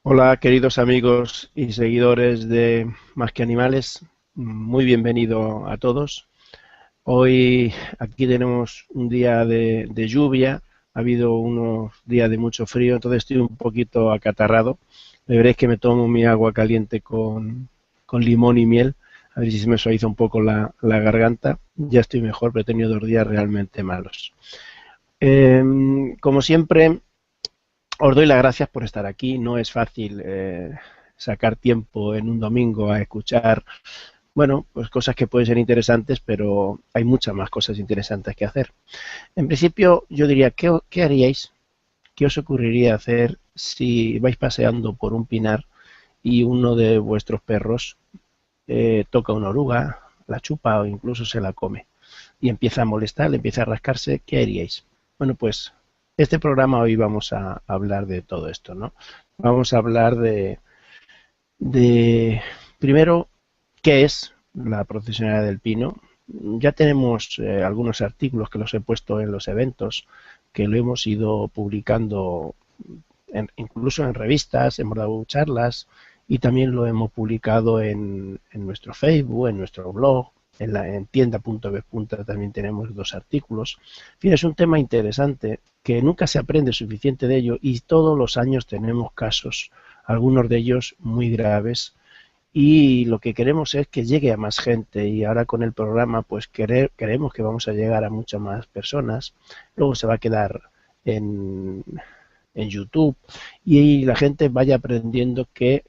Hola, queridos amigos y seguidores de Más que Animales, muy bienvenido a todos. Hoy aquí tenemos un día de lluvia, ha habido unos días de mucho frío, entonces estoy un poquito acatarrado. Me veréis que me tomo mi agua caliente con limón y miel, a ver si se me suaviza un poco la garganta. Ya estoy mejor, pero he tenido 2 días realmente malos. Como siempre, os doy las gracias por estar aquí. No es fácil sacar tiempo en un domingo a escuchar, bueno, pues cosas que pueden ser interesantes, pero hay muchas más cosas interesantes que hacer. En principio, yo diría, ¿qué haríais? ¿Qué os ocurriría hacer si vais paseando por un pinar y uno de vuestros perros toca una oruga, la chupa o incluso se la come y empieza a molestar, le empieza a rascarse? ¿Qué haríais? Bueno, pues este programa hoy vamos a hablar de todo esto, ¿no? Vamos a hablar de primero, ¿qué es la procesionalidad del pino? Ya tenemos algunos artículos que los he puesto en los eventos, que lo hemos ido publicando incluso en revistas, hemos dado charlas y también lo hemos publicado en nuestro Facebook, en nuestro blog, en tienda.b. También tenemos 2 artículos. En fin, es un tema interesante que nunca se aprende suficiente de ello y todos los años tenemos casos, algunos de ellos muy graves, y lo que queremos es que llegue a más gente, y ahora con el programa pues creemos que vamos a llegar a muchas más personas. Luego se va a quedar en YouTube y la gente vaya aprendiendo qué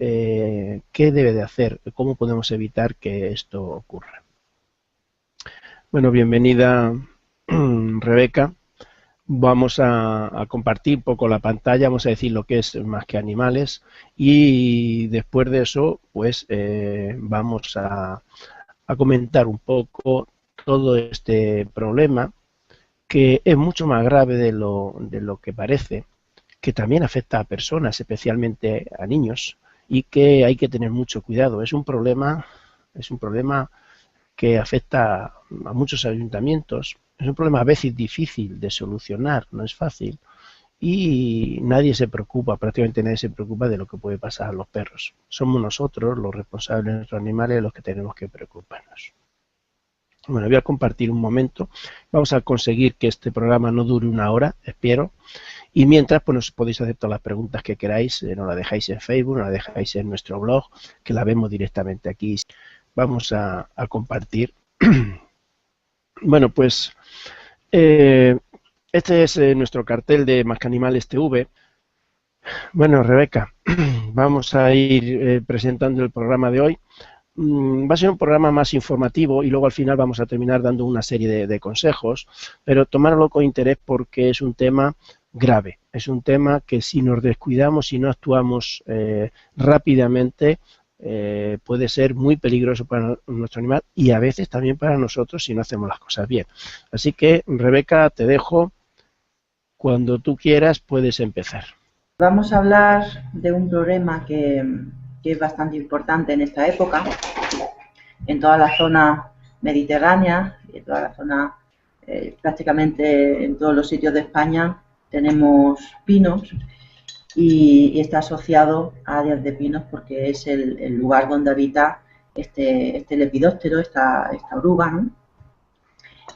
debe de hacer, cómo podemos evitar que esto ocurra. Bueno, bienvenida Rebeca. Vamos a compartir un poco la pantalla, vamos a decir lo que es Más que Animales, y después de eso pues vamos a comentar un poco todo este problema, que es mucho más grave de lo que parece, que también afecta a personas, especialmente a niños, y que hay que tener mucho cuidado. Es un problema que afecta a muchos ayuntamientos. Es un problema a veces difícil de solucionar, no es fácil, y nadie se preocupa, prácticamente nadie se preocupa de lo que puede pasar a los perros. Somos nosotros, los responsables de nuestros animales, los que tenemos que preocuparnos. Bueno, voy a compartir un momento. Vamos a conseguir que este programa no dure 1 hora, espero. Y mientras, pues nos podéis hacer todas las preguntas que queráis. Nos la dejáis en Facebook, nos la dejáis en nuestro blog, que la vemos directamente aquí. Vamos a compartir. Bueno, pues eh, este es nuestro cartel de Más que Animales TV. Bueno, Rebeca, vamos a ir presentando el programa de hoy. Va a ser un programa más informativo y luego al final vamos a terminar dando una serie de consejos, pero tomarlo con interés porque es un tema grave, es un tema que si nos descuidamos, si no actuamos rápidamente, puede ser muy peligroso para nuestro animal y a veces también para nosotros si no hacemos las cosas bien. Así que, Rebeca, te dejo. Cuando tú quieras puedes empezar. Vamos a hablar de un problema que es bastante importante en esta época, en toda la zona mediterránea y en toda la zona, prácticamente en todos los sitios de España tenemos pinos y está asociado a áreas de pinos porque es el lugar donde habita este lepidóptero, esta oruga, ¿no?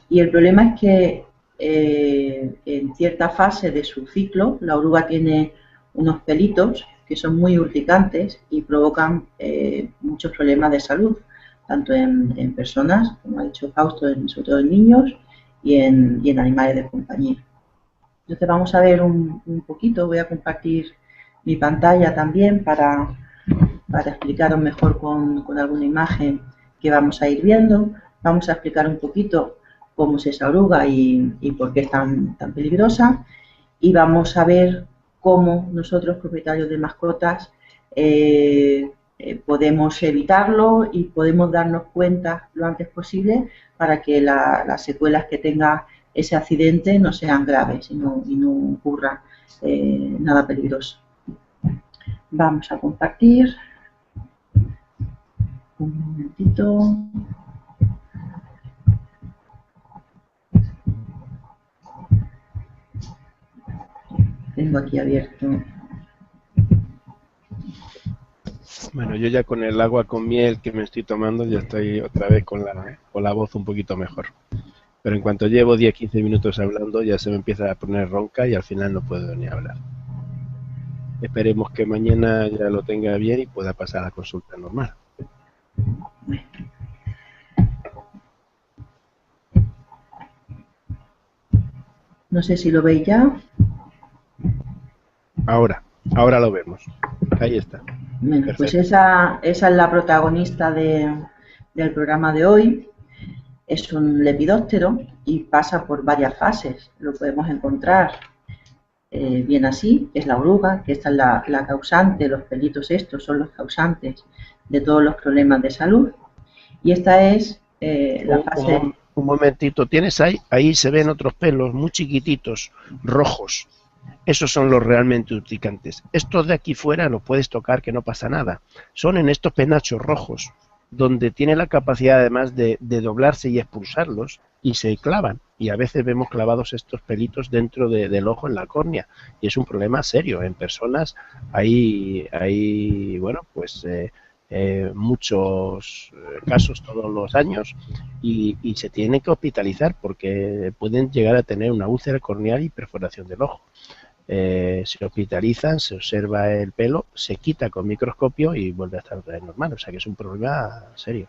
Y el problema es que en cierta fase de su ciclo, la oruga tiene unos pelitos que son muy urticantes y provocan muchos problemas de salud, tanto en personas, como ha dicho Fausto, sobre todo en niños y en animales de compañía. Entonces vamos a ver un poquito, voy a compartir mi pantalla también para explicaros mejor con alguna imagen que vamos a ir viendo. Vamos a explicar un poquito cómo es esa oruga y por qué es tan peligrosa. Y vamos a ver cómo nosotros, propietarios de mascotas, podemos evitarlo y podemos darnos cuenta lo antes posible para que las secuelas que tenga ese accidente no sean graves y no ocurra nada peligroso. Vamos a compartir. Un momentito. Tengo aquí abierto Bueno, yo ya con el agua con miel que me estoy tomando ya estoy otra vez con la voz un poquito mejor. Pero en cuanto llevo 10-15 minutos hablando ya se me empieza a poner ronca y al final no puedo ni hablar. Esperemos que mañana ya lo tenga bien y pueda pasar a la consulta normal. No sé si lo veis ya. Ahora lo vemos. Ahí está. Bueno, Perfecto. pues esa es la protagonista del programa de hoy. Es un lepidóptero y pasa por varias fases. Lo podemos encontrar bien así, es la oruga, que esta es la causante, los pelitos estos son los causantes de todos los problemas de salud. Y esta es la fase... Un momentito, tienes ahí se ven otros pelos muy chiquititos, rojos. Esos son los realmente urticantes. Estos de aquí fuera los puedes tocar que no pasa nada. Son en estos penachos rojos, donde tiene la capacidad además de doblarse y expulsarlos y se clavan. Y a veces vemos clavados estos pelitos dentro del ojo en la córnea. Y es un problema serio. En personas hay bueno, pues muchos casos todos los años y se tienen que hospitalizar porque pueden llegar a tener una úlcera corneal y perforación del ojo. Se hospitalizan, se observa el pelo, se quita con microscopio y vuelve a estar normal. O sea que es un problema serio.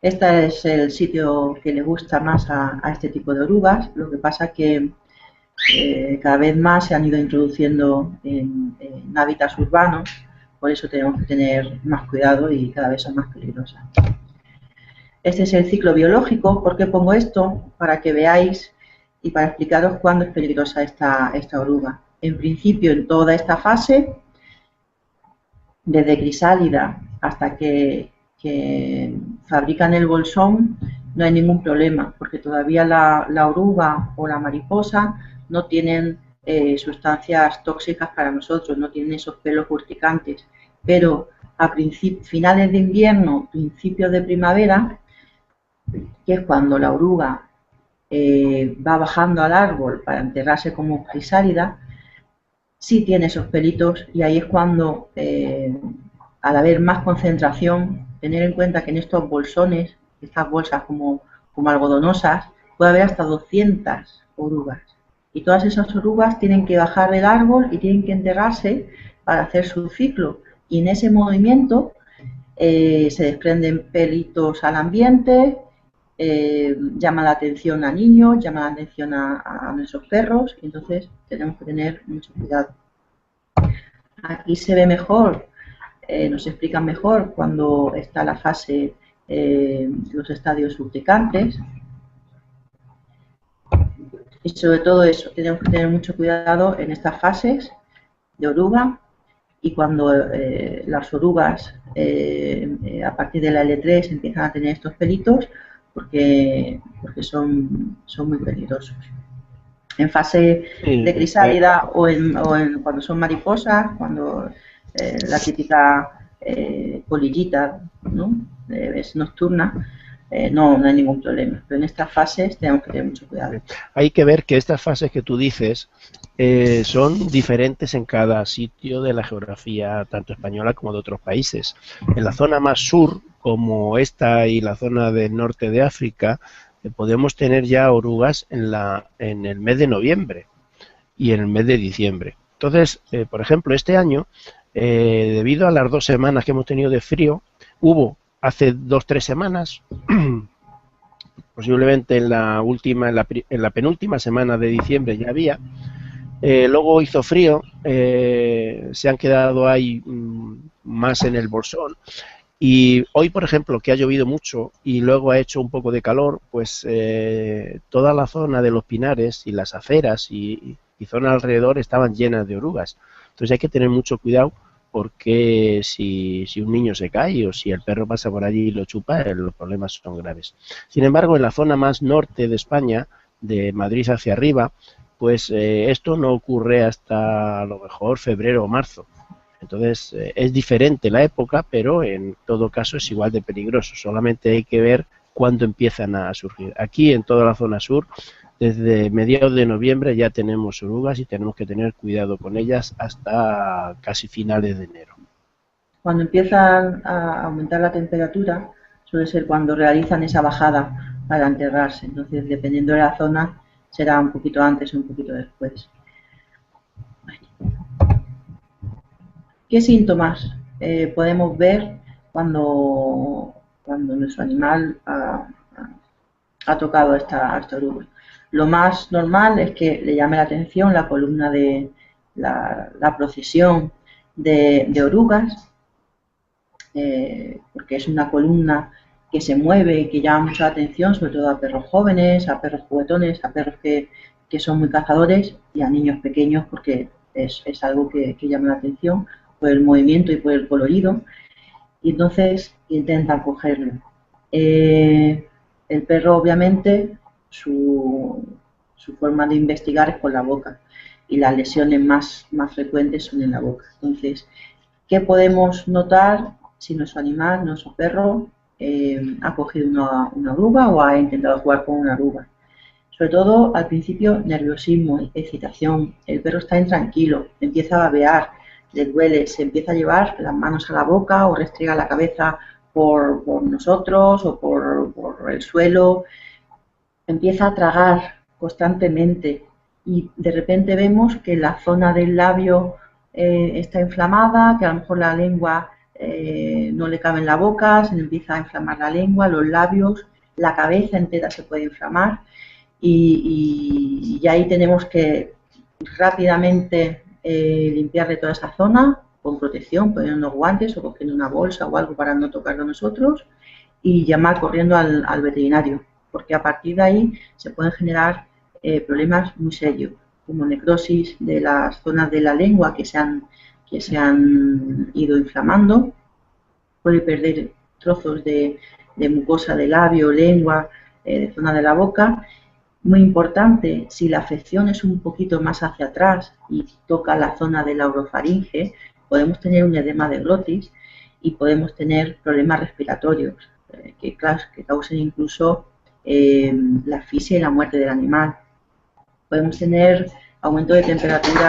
Este es el sitio que le gusta más a este tipo de orugas. Lo que pasa que cada vez más se han ido introduciendo en hábitats urbanos, por eso tenemos que tener más cuidado y cada vez son más peligrosas. Este es el ciclo biológico. ¿Por qué pongo esto? Para que veáis y para explicaros cuándo es peligrosa esta oruga. En principio, en toda esta fase, desde crisálida hasta que fabrican el bolsón, no hay ningún problema, porque todavía la oruga o la mariposa no tienen sustancias tóxicas para nosotros, no tienen esos pelos urticantes, pero a finales de invierno, principios de primavera, que es cuando la oruga va bajando al árbol para enterrarse como crisálida, sí tiene esos pelitos y ahí es cuando, al haber más concentración, tener en cuenta que en estos bolsones, estas bolsas como algodonosas, puede haber hasta 200 orugas. Y todas esas orugas tienen que bajar del árbol y tienen que enterrarse para hacer su ciclo. Y en ese movimiento se desprenden pelitos al ambiente, llama la atención a niños, llama la atención a nuestros perros, y entonces tenemos que tener mucho cuidado. Aquí se ve mejor, nos explican mejor cuando está la fase, los estadios urticantes. Y sobre todo eso, tenemos que tener mucho cuidado en estas fases de oruga y cuando las orugas a partir de la L3 empiezan a tener estos pelitos porque son muy peligrosos. En fase de crisálida o cuando son mariposas, cuando la típica polillita, ¿no? Es nocturna, no hay ningún problema. Pero en estas fases tenemos que tener mucho cuidado. Hay que ver que estas fases que tú dices son diferentes en cada sitio de la geografía, tanto española como de otros países. En la zona más sur, como esta y la zona del norte de África, podemos tener ya orugas en el mes de noviembre y en el mes de diciembre. Entonces, por ejemplo, este año, debido a las 2 semanas que hemos tenido de frío, hubo hace 2-3 semanas, posiblemente en la penúltima semana de diciembre ya había, luego hizo frío, se han quedado ahí más en el bolsón. Y hoy, por ejemplo, que ha llovido mucho y luego ha hecho un poco de calor, pues toda la zona de los pinares y las aceras y zonas alrededor estaban llenas de orugas. Entonces hay que tener mucho cuidado porque si un niño se cae o si el perro pasa por allí y lo chupa, los problemas son graves. Sin embargo, en la zona más norte de España, de Madrid hacia arriba, pues esto no ocurre hasta a lo mejor febrero o marzo. Entonces es diferente la época, pero en todo caso es igual de peligroso. Solamente hay que ver cuándo empiezan a surgir. Aquí en toda la zona sur Desde mediados de noviembre ya tenemos orugas y tenemos que tener cuidado con ellas hasta casi finales de enero. Cuando empiezan a aumentar la temperatura, suele ser cuando realizan esa bajada para enterrarse. Entonces, dependiendo de la zona, será un poquito antes o un poquito después. ¿Qué síntomas podemos ver cuando nuestro animal ha tocado esta oruga? Lo más normal es que le llame la atención la columna de la procesión de orugas, porque es una columna que se mueve y que llama mucha atención, sobre todo a perros jóvenes, a perros juguetones, a perros que son muy cazadores y a niños pequeños, porque es algo que llama la atención por el movimiento y por el colorido, y entonces intentan cogerlo. El perro, obviamente, su forma de investigar es con la boca, y las lesiones más frecuentes son en la boca. Entonces, ¿qué podemos notar si nuestro animal, nuestro perro, ha cogido una oruga o ha intentado jugar con una oruga? Sobre todo al principio, nerviosismo, excitación, el perro está intranquilo, empieza a babear, le duele, se empieza a llevar las manos a la boca o restriega la cabeza por nosotros o por el suelo, empieza a tragar constantemente y de repente vemos que la zona del labio está inflamada, que a lo mejor la lengua no le cabe en la boca, se le empieza a inflamar la lengua, los labios, la cabeza entera se puede inflamar y ahí tenemos que rápidamente limpiarle toda esa zona con protección, poniendo unos guantes o cogiendo una bolsa o algo para no tocarlo nosotros y llamar corriendo al veterinario, porque a partir de ahí se pueden generar problemas muy serios, como necrosis de las zonas de la lengua que se han ido inflamando, puede perder trozos de mucosa de labio, lengua, de zona de la boca. Muy importante, si la afección es un poquito más hacia atrás y toca la zona de la orofaringe, podemos tener un edema de glotis y podemos tener problemas respiratorios que causen incluso la asfixia y la muerte del animal. Podemos tener aumento de temperatura,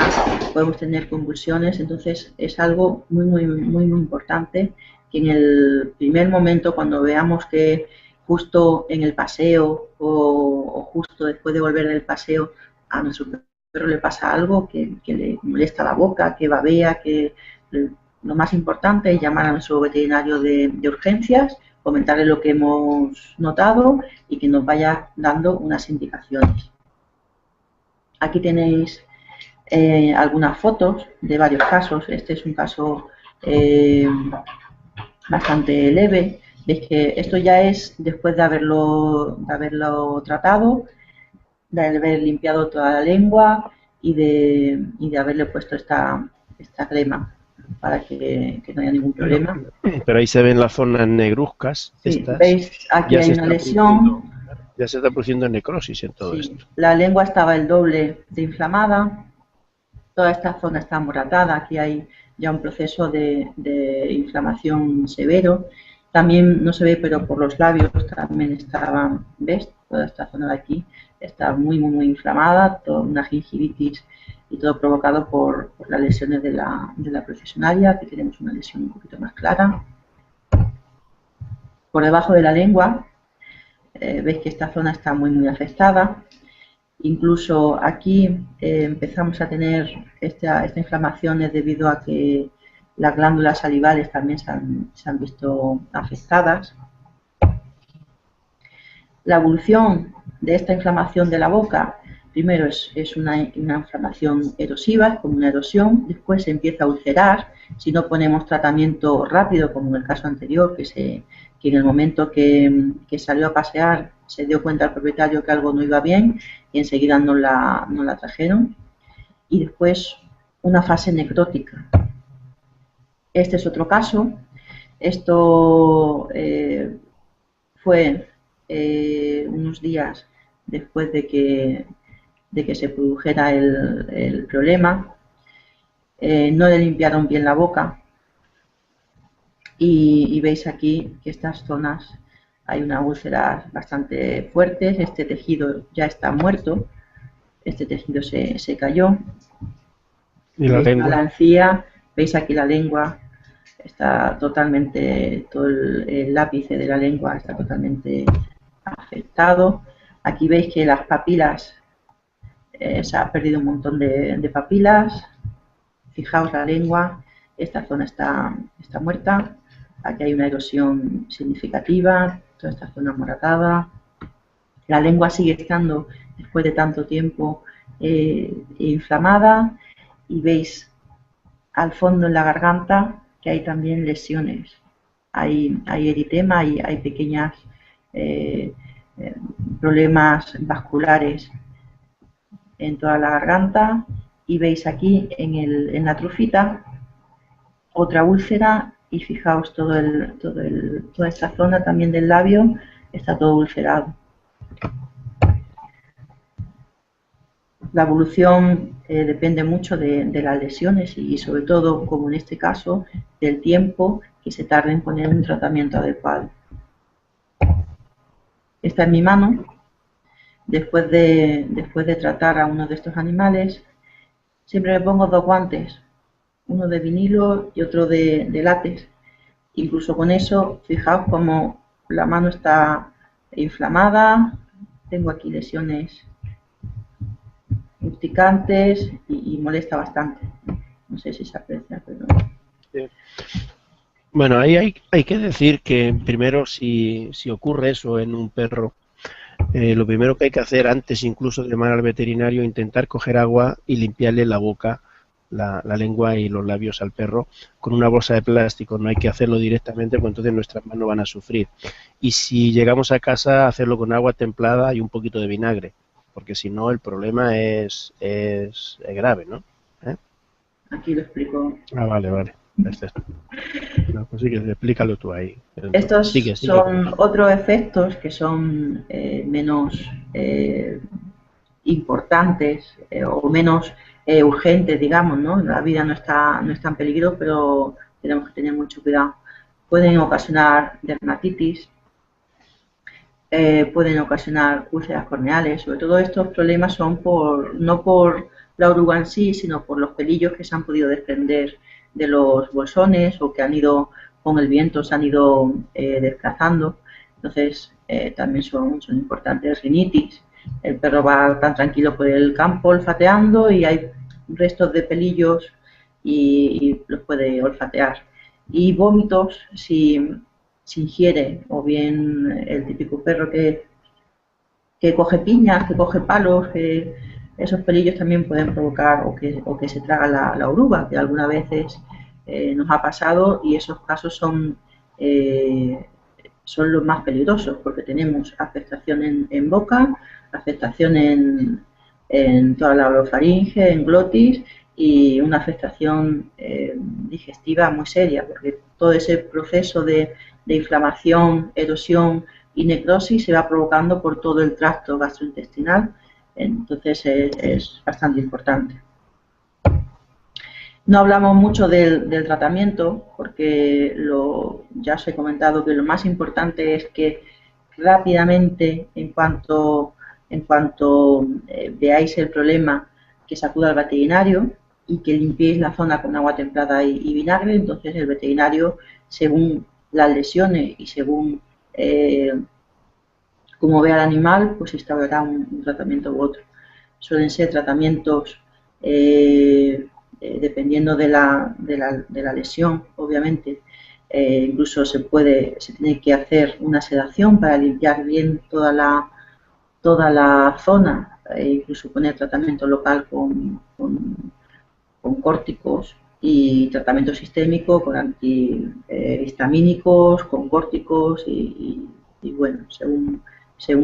podemos tener convulsiones, entonces es algo muy importante que en el primer momento, cuando veamos que justo en el paseo o justo después de volver del paseo a nuestro perro le pasa algo que le molesta la boca, que babea, que lo más importante es llamar a nuestro veterinario de urgencias, comentarle lo que hemos notado y que nos vaya dando unas indicaciones. Aquí tenéis algunas fotos de varios casos. Este es un caso bastante leve. Veis que esto ya es después de haberlo tratado, de haber limpiado toda la lengua y de haberle puesto esta crema para que no haya ningún problema. Pero ahí se ven las zonas negruzcas. Sí, veis, aquí hay una lesión. Ya se está produciendo necrosis en todo esto. La lengua estaba el doble de inflamada, toda esta zona está amoratada, aquí hay ya un proceso de inflamación severo. También no se ve, pero por los labios también estaba, ¿ves? Toda esta zona de aquí está muy inflamada, toda una gingivitis y todo provocado por las lesiones de la procesionaria. Aquí tenemos una lesión un poquito más clara. Por debajo de la lengua, veis que esta zona está muy afectada. Incluso aquí empezamos a tener esta inflamación debido a que las glándulas salivales también se han visto afectadas. La evolución de esta inflamación de la boca, primero es una inflamación erosiva, como una erosión, después se empieza a ulcerar, si no ponemos tratamiento rápido, como en el caso anterior, que en el momento que salió a pasear se dio cuenta el propietario que algo no iba bien y enseguida no la trajeron. Y después una fase necrótica. Este es otro caso. Esto fue unos días después de que se produjera el problema. No le limpiaron bien la boca y veis aquí que estas zonas hay unas úlceras bastante fuertes, este tejido ya está muerto, este tejido se cayó. ¿Y la lengua? La encía, veis aquí la lengua, está totalmente, todo el ápice de la lengua está totalmente afectado. Aquí veis que las papilas, se ha perdido un montón de papilas. Fijaos la lengua, esta zona está muerta, aquí hay una erosión significativa, toda esta zona moratada. La lengua sigue estando, después de tanto tiempo, inflamada, y veis al fondo en la garganta que hay también lesiones. Hay eritema, hay pequeñas problemas vasculares en toda la garganta, y veis aquí en la trufita otra úlcera, y fijaos toda esta zona también del labio está todo ulcerado. La evolución depende mucho de las lesiones y sobre todo, como en este caso, del tiempo que se tarda en poner un tratamiento adecuado. Esta es mi mano. Después de tratar a uno de estos animales, siempre me pongo 2 guantes, uno de vinilo y otro de látex. Incluso con eso, fijaos cómo la mano está inflamada, tengo aquí lesiones urticantes y molesta bastante. No sé si se aprecia, pero... Sí. Bueno, ahí hay que decir que primero si ocurre eso en un perro, lo primero que hay que hacer antes incluso de llamar al veterinario, intentar coger agua y limpiarle la boca, la lengua y los labios al perro con una bolsa de plástico. No hay que hacerlo directamente porque entonces nuestras manos van a sufrir. Y si llegamos a casa, hacerlo con agua templada y un poquito de vinagre, porque si no el problema es grave, ¿no? Aquí lo explico. Ah, vale. Perfecto. No, pues sí que explícalo tú ahí. Estos Sigue. son otros efectos que son menos importantes o menos urgentes, digamos, ¿no? La vida no está en peligro, pero tenemos que tener mucho cuidado. Pueden ocasionar dermatitis, pueden ocasionar úlceras corneales. Sobre todo estos problemas son no por la oruga en sí, sino por los pelillos que se han podido desprender de los bolsones o que han ido con el viento, se han ido desplazando. Entonces también son importantes. Rinitis, el perro va tan tranquilo por el campo olfateando y hay restos de pelillos y los puede olfatear. Y vómitos, si ingiere, o bien el típico perro que coge piñas, que coge palos, que esos pelillos también pueden provocar o que se traga la oruga, que algunas veces nos ha pasado, y esos casos son los más peligrosos porque tenemos afectación en boca, afectación en toda la orofaringe, en glotis, y una afectación digestiva muy seria, porque todo ese proceso de inflamación, erosión y necrosis se va provocando por todo el tracto gastrointestinal. Entonces es bastante importante. No hablamos mucho del tratamiento porque ya os he comentado que lo más importante es que rápidamente, en cuanto veáis el problema, que se acuda al veterinario y que limpiéis la zona con agua templada y vinagre. Entonces el veterinario, según las lesiones y según cómo vea al animal, pues instaurará un tratamiento u otro. Suelen ser tratamientos dependiendo de la lesión, obviamente. Incluso se tiene que hacer una sedación para limpiar bien toda la zona, incluso poner tratamiento local con córticos y tratamiento sistémico con antihistamínicos, con córticos y bueno, según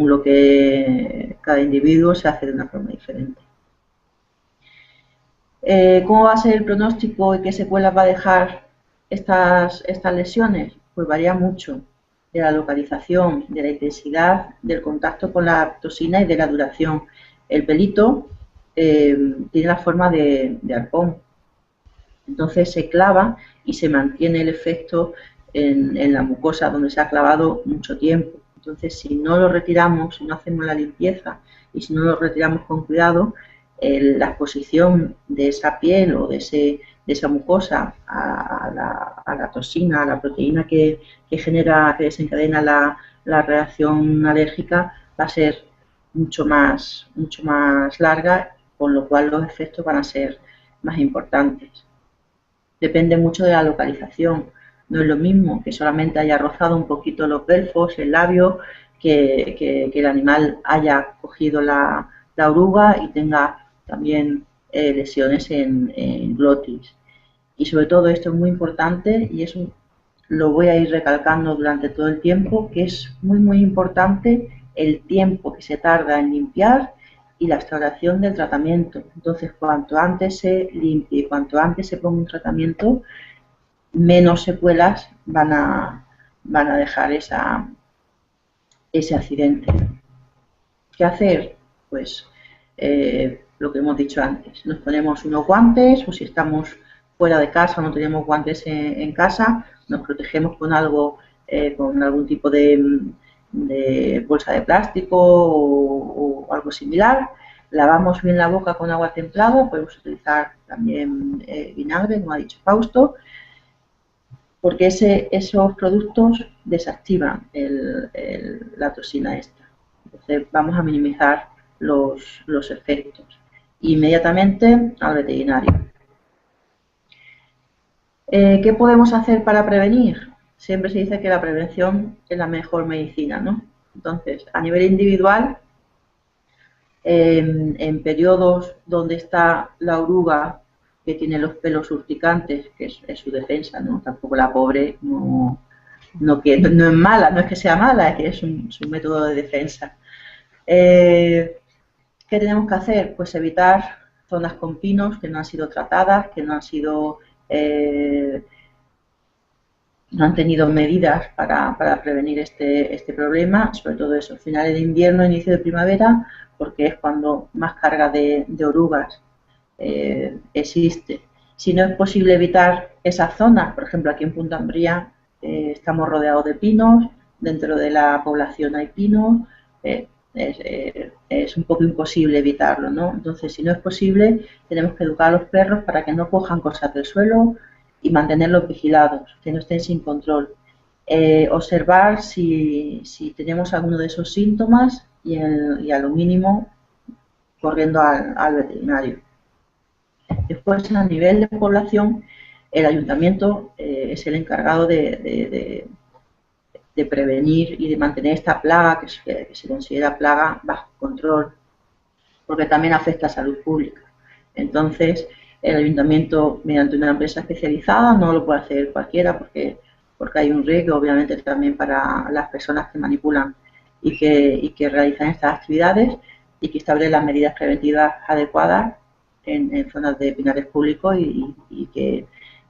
lo que cada individuo se hace de una forma diferente. ¿Cómo va a ser el pronóstico y qué secuelas va a dejar estas lesiones? Pues varía mucho de la localización, de la intensidad, del contacto con la toxina y de la duración. El pelito tiene la forma de arpón, entonces se clava y se mantiene el efecto en la mucosa donde se ha clavado mucho tiempo. Entonces, si no lo retiramos, si no hacemos la limpieza y si no lo retiramos con cuidado, la exposición de esa piel o de esa mucosa a la toxina, a la proteína que genera, que desencadena la reacción alérgica, va a ser mucho más larga, con lo cual los efectos van a ser más importantes. Depende mucho de la localización. No es lo mismo que solamente haya rozado un poquito los belfos, el labio, que el animal haya cogido la oruga y tenga también lesiones en glotis. Y sobre todo esto es muy importante, y eso lo voy a ir recalcando durante todo el tiempo, que es muy importante el tiempo que se tarda en limpiar y la restauración del tratamiento. Entonces, cuanto antes se limpie y cuanto antes se ponga un tratamiento, menos secuelas van a dejar ese accidente. ¿Qué hacer? Pues lo que hemos dicho antes, nos ponemos unos guantes, o si estamos fuera de casa, no tenemos guantes en casa, nos protegemos con algo, con algún tipo de bolsa de plástico o algo similar. Lavamos bien la boca con agua templada, podemos utilizar también vinagre, como ha dicho Fausto, porque esos productos desactivan la toxina esta. Entonces vamos a minimizar los efectos. Inmediatamente al veterinario. ¿Qué podemos hacer para prevenir? Siempre se dice que la prevención es la mejor medicina, ¿no? Entonces, a nivel individual, en periodos donde está la oruga que tiene los pelos urticantes, que es su defensa, ¿no? Tampoco la pobre no es mala, no es que sea mala, es que es su método de defensa. ¿Qué tenemos que hacer? Pues evitar zonas con pinos que no han sido tratadas, que no han sido no han tenido medidas para prevenir este problema, sobre todo eso, finales de invierno, inicio de primavera, porque es cuando más carga de orugas existe. Si no es posible evitar esas zonas, por ejemplo, aquí en Punta Umbría estamos rodeados de pinos, dentro de la población hay pinos, es un poco imposible evitarlo, ¿no? Entonces, si no es posible, tenemos que educar a los perros para que no cojan cosas del suelo y mantenerlos vigilados, que no estén sin control. Observar si tenemos alguno de esos síntomas y a lo mínimo corriendo al veterinario. Después, a nivel de población, el ayuntamiento es el encargado de prevenir y de mantener esta plaga, que se considera plaga, bajo control, porque también afecta a salud pública. Entonces, el ayuntamiento, mediante una empresa especializada, no lo puede hacer cualquiera, porque hay un riesgo, obviamente, también para las personas que manipulan y que realizan estas actividades, y que establecen las medidas preventivas adecuadas en zonas de pinares públicos y que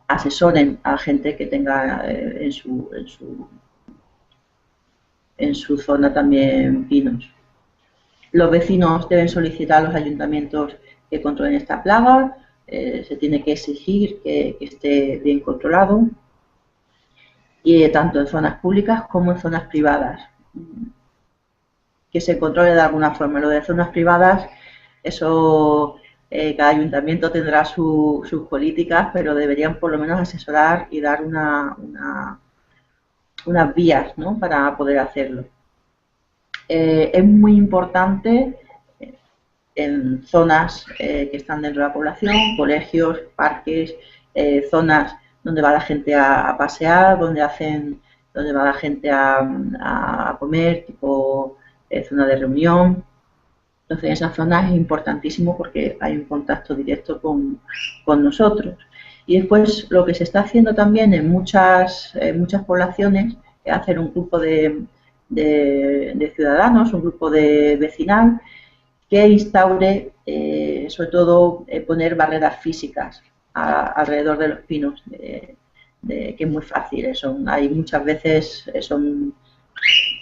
asesoren a gente que tenga en su zona también pinos. Los vecinos deben solicitar a los ayuntamientos que controlen esta plaga, se tiene que exigir que esté bien controlado, y tanto en zonas públicas como en zonas privadas, que se controle de alguna forma. Lo de zonas privadas, eso cada ayuntamiento tendrá sus políticas, pero deberían por lo menos asesorar y dar unas vías, ¿no?, para poder hacerlo. Es muy importante en zonas que están dentro de la población, colegios, parques, zonas donde va la gente a pasear, donde va la gente a comer, tipo zona de reunión. Entonces, en esas zonas es importantísimo porque hay un contacto directo con nosotros. Y después, lo que se está haciendo también en muchas poblaciones es hacer un grupo de ciudadanos, un grupo de vecinal, que instaure, sobre todo, poner barreras físicas alrededor de los pinos, que es muy fácil. Hay muchas veces son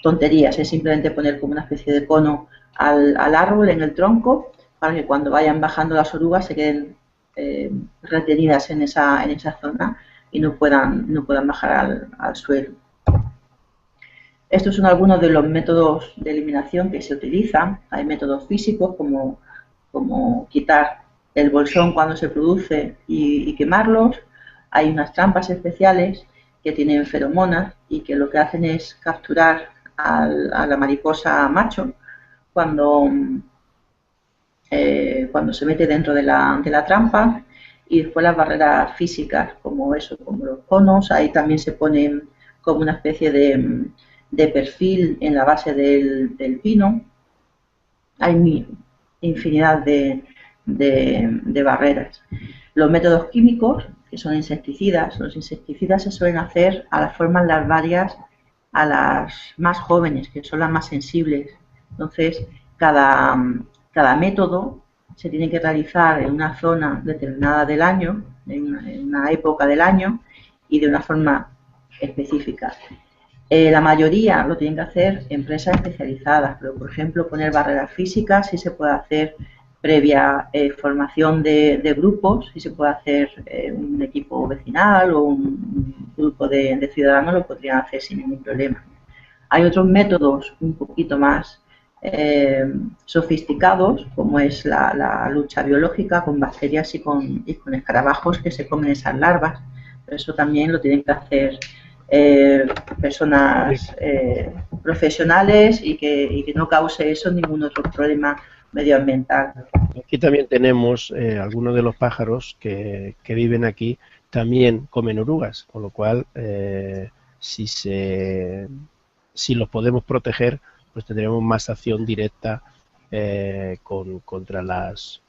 tonterías, es simplemente poner como una especie de cono al árbol en el tronco, para que cuando vayan bajando las orugas se queden retenidas en esa zona y no puedan bajar al suelo. Estos son algunos de los métodos de eliminación que se utilizan. Hay métodos físicos como quitar el bolsón cuando se produce y quemarlos. Hay unas trampas especiales que tienen feromonas y que lo que hacen es capturar a la mariposa macho cuando, cuando se mete dentro de la trampa. Y después las barreras físicas, como eso, como los conos, ahí también se ponen como una especie de perfil en la base del pino. Hay infinidad de barreras. Los métodos químicos, que son insecticidas, los insecticidas se suelen hacer a las formas larvarias, a las más jóvenes, que son las más sensibles. Entonces, cada método se tiene que realizar en una zona determinada del año, en una época del año y de una forma específica. La mayoría lo tienen que hacer empresas especializadas, pero por ejemplo poner barreras físicas sí se puede hacer previa formación de grupos, sí se puede hacer un equipo vecinal o un grupo de ciudadanos lo podrían hacer sin ningún problema. Hay otros métodos un poquito más sofisticados, como es la lucha biológica con bacterias y con escarabajos que se comen esas larvas. Pero eso también lo tienen que hacer personas profesionales y que no cause eso ningún otro problema medioambiental. Aquí también tenemos algunos de los pájaros que viven aquí, también comen orugas, con lo cual si, si los podemos proteger, pues tendremos más acción directa contra las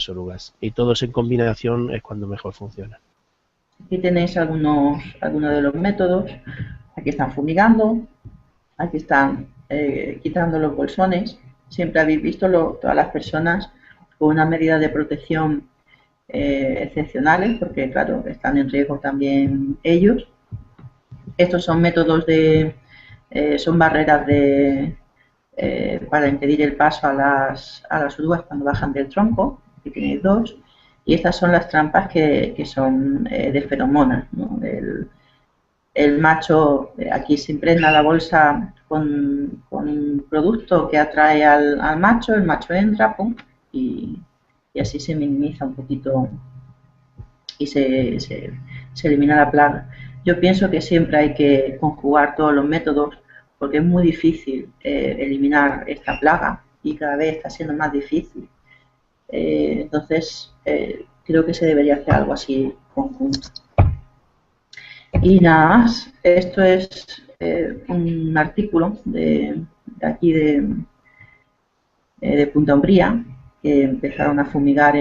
orugas. Y todos en combinación es cuando mejor funciona. Aquí tenéis algunos de los métodos. Aquí están fumigando, aquí están quitando los bolsones. Siempre habéis visto todas las personas con una medida de protección excepcionales, porque claro, están en riesgo también ellos. Estos son métodos son barreras para impedir el paso a las orugas cuando bajan del tronco. Aquí tenéis dos. Y estas son las trampas que son de feromonas, ¿no? El macho, aquí se impregna la bolsa con un producto que atrae al macho, el macho entra, pum, y así se minimiza un poquito y se elimina la plaga. Yo pienso que siempre hay que conjugar todos los métodos porque es muy difícil eliminar esta plaga y cada vez está siendo más difícil. Entonces, creo que se debería hacer algo así conjunto. Y nada más, esto es un artículo de aquí de Punta Umbría, que empezaron a fumigar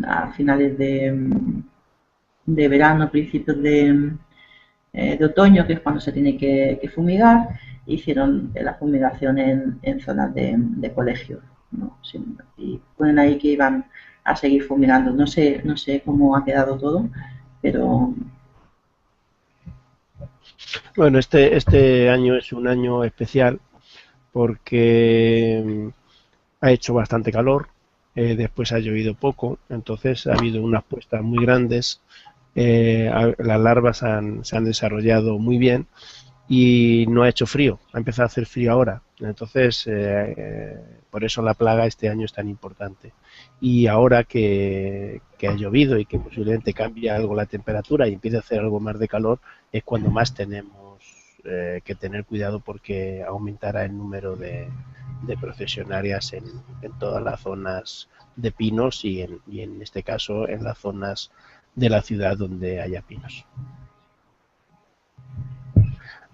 a finales de verano, principios de otoño, que es cuando se tiene que fumigar. Hicieron la fumigación en zonas de colegios, ¿no? Y ponen ahí que iban a seguir fumigando. No sé cómo ha quedado todo, pero Bueno, este año es un año especial porque ha hecho bastante calor, después ha llovido poco, entonces ha habido unas puestas muy grandes, las larvas se han desarrollado muy bien y no ha hecho frío, ha empezado a hacer frío ahora, entonces por eso la plaga este año es tan importante. Y ahora que ha llovido y que posiblemente cambie algo la temperatura y empiece a hacer algo más de calor, es cuando más tenemos que tener cuidado porque aumentará el número de procesionarias en todas las zonas de pinos y en este caso en las zonas de la ciudad donde haya pinos.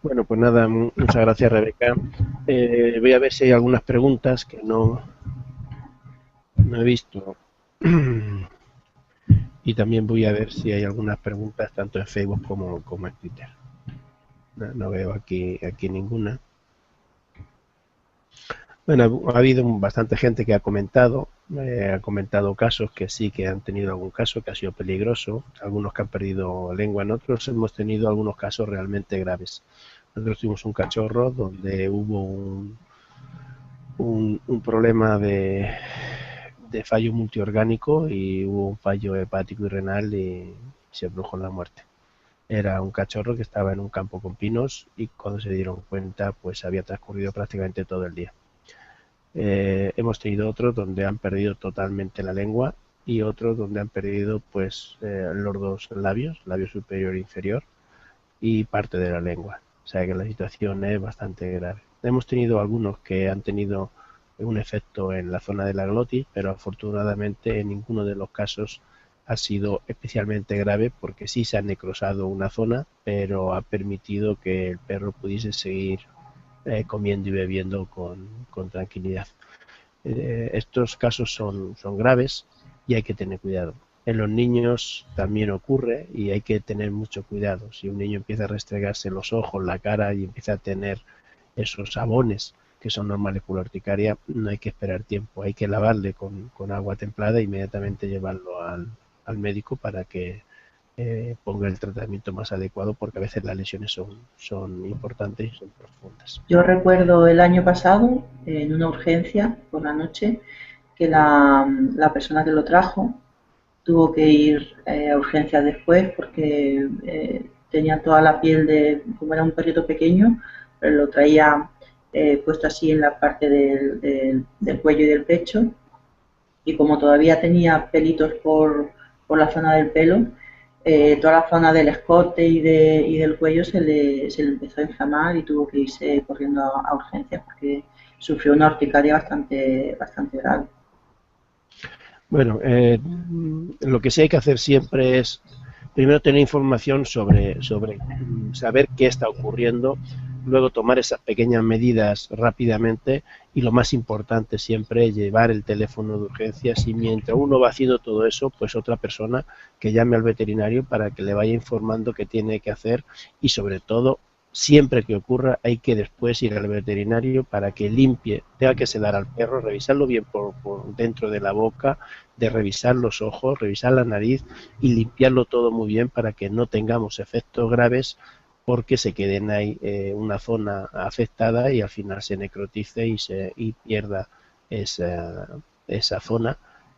Bueno, pues nada, muchas gracias, Rebeca. Voy a ver si hay algunas preguntas que no he visto. Y también voy a ver si hay algunas preguntas tanto en Facebook como en Twitter. No veo aquí ninguna. Bueno, ha habido bastante gente que ha comentado casos que sí que han tenido algún caso que ha sido peligroso, algunos que han perdido lengua, en otros hemos tenido algunos casos realmente graves. Nosotros tuvimos un cachorro donde hubo un problema de fallo multiorgánico y hubo un fallo hepático y renal y se produjo la muerte. Era un cachorro que estaba en un campo con pinos y cuando se dieron cuenta pues había transcurrido prácticamente todo el día. Hemos tenido otros donde han perdido totalmente la lengua y otros donde han perdido pues los dos labios, labio superior e inferior, y parte de la lengua. O sea que la situación es bastante grave. Hemos tenido algunos que han tenido un efecto en la zona de la glotis, pero afortunadamente en ninguno de los casos ha sido especialmente grave porque sí se ha necrosado una zona, pero ha permitido que el perro pudiese seguir comiendo y bebiendo con tranquilidad. Estos casos son graves y hay que tener cuidado. En los niños también ocurre y hay que tener mucho cuidado. Si un niño empieza a restregarse los ojos, la cara y empieza a tener esos sabones que son normales por la urticaria, no hay que esperar tiempo. Hay que lavarle con agua templada e inmediatamente llevarlo al médico para que ponga el tratamiento más adecuado, porque a veces las lesiones son importantes y son profundas. Yo recuerdo el año pasado, en una urgencia por la noche, que la persona que lo trajo tuvo que ir a urgencias después porque tenía toda la piel como era un perrito pequeño, pero lo traía puesto así en la parte del cuello y del pecho, y como todavía tenía pelitos por la zona del pelo, toda la zona del escote y del cuello se le empezó a inflamar y tuvo que irse corriendo a urgencias porque sufrió una urticaria bastante grave. Bueno, lo que sí hay que hacer siempre es primero tener información sobre saber qué está ocurriendo, luego tomar esas pequeñas medidas rápidamente y lo más importante siempre es llevar el teléfono de urgencias, y mientras uno va haciendo todo eso, pues otra persona que llame al veterinario para que le vaya informando qué tiene que hacer, y sobre todo siempre que ocurra hay que después ir al veterinario para que limpie, tenga que sedar al perro, revisarlo bien por dentro de la boca, de revisar los ojos, revisar la nariz y limpiarlo todo muy bien para que no tengamos efectos graves porque se queden ahí una zona afectada y al final se necrotice y pierda esa zona,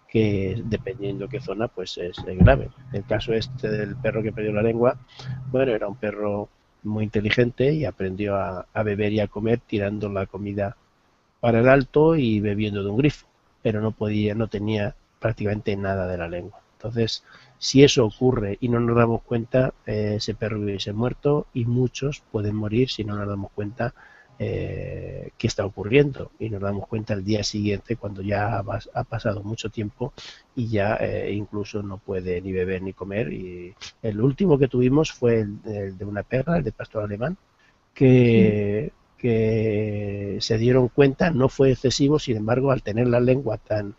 que dependiendo qué zona pues es grave. El caso este del perro que perdió la lengua, bueno, era un perro muy inteligente y aprendió a beber y a comer tirando la comida para el alto y bebiendo de un grifo, pero no tenía prácticamente nada de la lengua. Entonces, si eso ocurre y no nos damos cuenta, ese perro hubiese muerto, y muchos pueden morir si no nos damos cuenta qué está ocurriendo, y nos damos cuenta el día siguiente cuando ya ha pasado mucho tiempo y ya incluso no puede ni beber ni comer. Y el último que tuvimos fue el de una perra, el de pastor alemán, Sí. que se dieron cuenta, no fue excesivo, sin embargo, al tener la lengua tan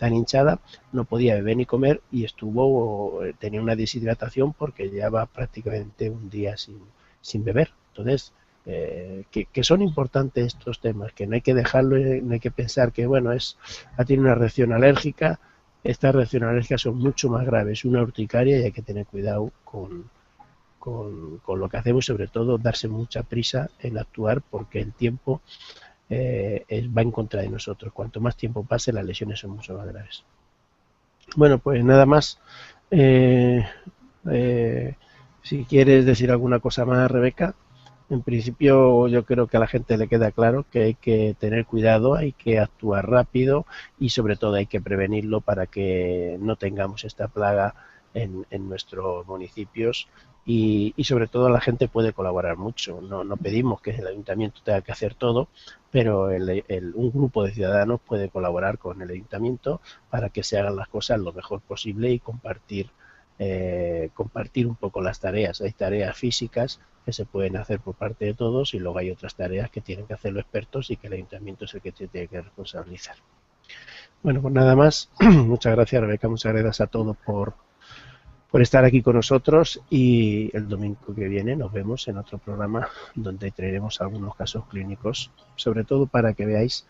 hinchada, no podía beber ni comer y tenía una deshidratación porque llevaba prácticamente un día sin beber. Entonces, que son importantes estos temas, que no hay que dejarlo, no hay que pensar que, bueno, ha tenido una reacción alérgica. Estas reacciones alérgicas son mucho más graves, una urticaria, y hay que tener cuidado con lo que hacemos, y sobre todo darse mucha prisa en actuar porque el tiempo va en contra de nosotros. Cuanto más tiempo pase, las lesiones son mucho más graves. Bueno, pues nada más. Eh, si quieres decir alguna cosa más, Rebeca. En principio yo creo que a la gente le queda claro que hay que tener cuidado, hay que actuar rápido y sobre todo hay que prevenirlo para que no tengamos esta plaga en nuestros municipios, y sobre todo la gente puede colaborar mucho. No pedimos que el ayuntamiento tenga que hacer todo, pero un grupo de ciudadanos puede colaborar con el ayuntamiento para que se hagan las cosas lo mejor posible y compartir un poco las tareas. Hay tareas físicas que se pueden hacer por parte de todos y luego hay otras tareas que tienen que hacer los expertos y que el ayuntamiento es el que tiene que responsabilizar. Bueno, pues nada más. Muchas gracias, Rebeca, muchas gracias a todos por estar aquí con nosotros, y el domingo que viene nos vemos en otro programa donde traeremos algunos casos clínicos, sobre todo para que veáis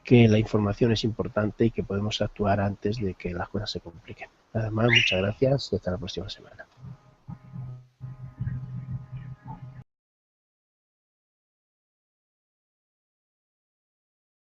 que la información es importante y que podemos actuar antes de que las cosas se compliquen. Nada más, muchas gracias y hasta la próxima semana.